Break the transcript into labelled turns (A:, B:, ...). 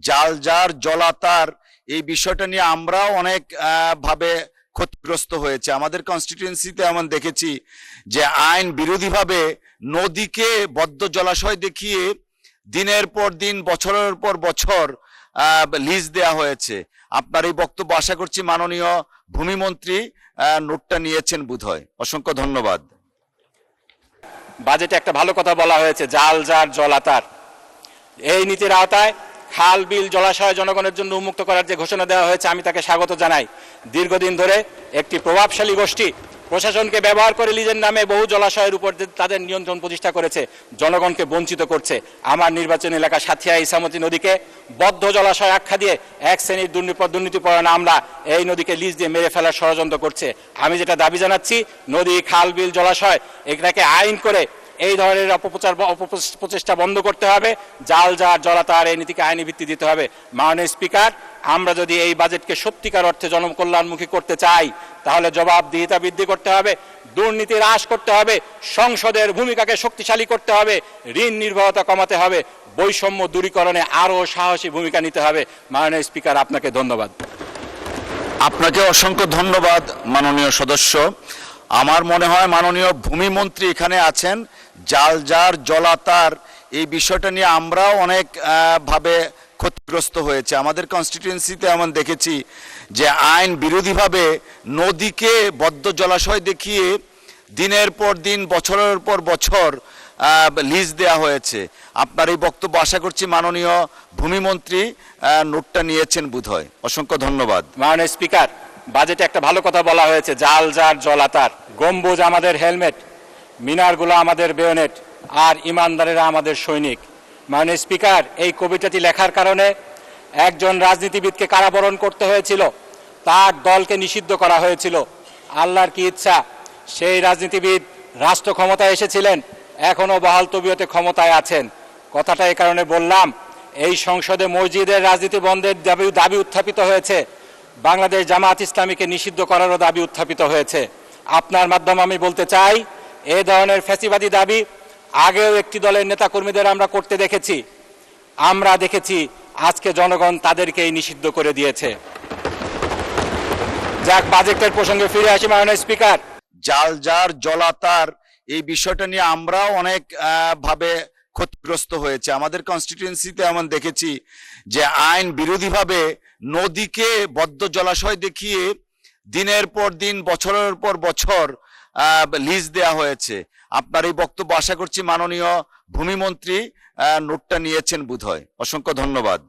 A: জাল জার জলাতার এই বিষয়টা নিয়ে আমরাও অনেক ভাবে ক্ষতিগ্রস্ত হয়েছে। আমাদের কনস্টিটিউয়েন্সিতে এমন দেখেছি যে আইন বিরোধীভাবে নদীকে বদ্ধ জলাশয় দেখিয়ে দিনের পর দিন বছরের পর বছর লিজ দেয়া হয়েছে। আপনার এই বক্তব্য আশা করছি মাননীয় ভূমিমন্ত্রী নোটটা নিয়েছেন বোধহয়। অসংখ্য ধন্যবাদ।
B: বাজেটে একটা ভালো কথা বলা হয়েছে, জাল জার জলাতার। এই নীতির আওতায় খাল বিল জলাশয় জনগণের জন্য উন্মুক্ত করার যে ঘোষণা দেওয়া হয়েছে আমি তাকে স্বাগত জানাই। দীর্ঘদিন ধরে একটি প্রভাবশালী গোষ্ঠী প্রশাসনকে ব্যবহার করে লিজের নামে বহু জলাশয়ের উপর তাদের নিয়ন্ত্রণ প্রতিষ্ঠা করেছে, জনগণকে বঞ্চিত করছে। আমার নির্বাচনী এলাকা সাথিয়া ইসামতি নদীকে বদ্ধ জলাশয় আখ্যা দিয়ে এক শ্রেণীর দুর্নীতিপরায়ণ আমলা এই নদীকে লিজ দিয়ে মেরে ফেলার ষড়যন্ত্র করছে। আমি যেটা দাবি জানাচ্ছি, নদী খাল বিল জলাশয় এটাকে আইন করে এই ধরনের অপপ্রচেষ্টা বন্ধ করতে হবে। জাল জার জলাতার এই নীতিকে আইনি ভিত্তি দিতে হবে। মাননীয় স্পিকার, আমরা যদি এই বাজেটকে সত্যিকার অর্থে জনকল্যাণমুখী করতে চাই তাহলে জবাবদিহিতা বৃদ্ধি করতে হবে, দুর্নীতি হ্রাস করতে হবে, সংসদের ভূমিকাকে শক্তিশালী করতে হবে, ঋণ নির্ভরতা কমাতে হবে, বৈষম্য দূরীকরণে আরও সাহসী ভূমিকা নিতে হবে। মাননীয় স্পিকার, আপনাকে ধন্যবাদ।
A: আপনাকে অসংখ্য ধন্যবাদ মাননীয় সদস্য। আমার মনে হয় মাননীয় ভূমিমন্ত্রী এখানে আছেন। জাল জার জলাতার এই বিষয়টা নিয়ে আমরাও অনেক ভাবে ক্ষতিগ্রস্ত হয়েছে। আমাদের কনস্টিটিউয়েন্সিতে এমন দেখেছি যে আইন বিরোধীভাবে নদীকে বদ্ধ জলাশয় দেখিয়ে দিনের পর দিন বছরের পর বছর লিজ দেয়া হয়েছে। আপনার এই বক্তব্য আশা করছি মাননীয় ভূমিমন্ত্রী নোটটা নিয়েছেন বোধহয়। অসংখ্য ধন্যবাদ।
B: মাননীয় স্পিকার, বাজেটে একটা ভালো কথা বলা হয়েছে, জাল জার জলাতার। গম্বুজ আমাদের হেলমেট, মিনারগুলো আমাদের বেয়োনেট, আর ইমানদারেরা আমাদের সৈনিক। মাননীয় স্পিকার, এই কবিতাটি লেখার কারণে একজন রাজনীতিবিদকে কারাবরণ করতে হয়েছিল, তার দলকে নিষিদ্ধ করা হয়েছিল। আল্লাহর কি ইচ্ছা, সেই রাজনীতিবিদ রাষ্ট্র ক্ষমতায় এসেছিলেন, এখনও বহাল তবিয়তে ক্ষমতায় আছেন। কথাটা এই কারণে বললাম, এই সংসদে মসজিদের রাজনীতি বন্ধের দাবি উত্থাপিত হয়েছে, বাংলাদেশ জামাত ইসলামীকে নিষিদ্ধ করারও দাবি উত্থাপিত হয়েছে। আপনার মাধ্যমে আমি বলতে চাই, এই ধরনের ফ্যাসিবাদী দাবি আগেও একটি দলের নেতাকর্মীদের আমরা করতে দেখেছি। আমরা দেখেছি আজকে জনগণ তাদেরকেই নিষিদ্ধ করে দিয়েছে। যাক, বাজেটের প্রসঙ্গে ফিরে আসি। মাননীয় স্পিকার,
A: জাল জার জলাতার এই বিষয়টা নিয়ে আমরাও অনেক ভাবে ক্ষতিগ্রস্ত হয়েছে। আমাদের কনস্টিটিউয়েন্সিতে এমন দেখেছি যে আইন বিরোধীভাবে নদীকে বদ্ধ জলাশয় দেখিয়ে দিনের পর দিন বছরের পর বছর লিজ দেয়া হয়েছে। আপনার এই বক্তব্য আশা করছি মাননীয় ভূমিমন্ত্রী নোটটা নিয়েছেন বোধহয়। অসংখ্য ধন্যবাদ।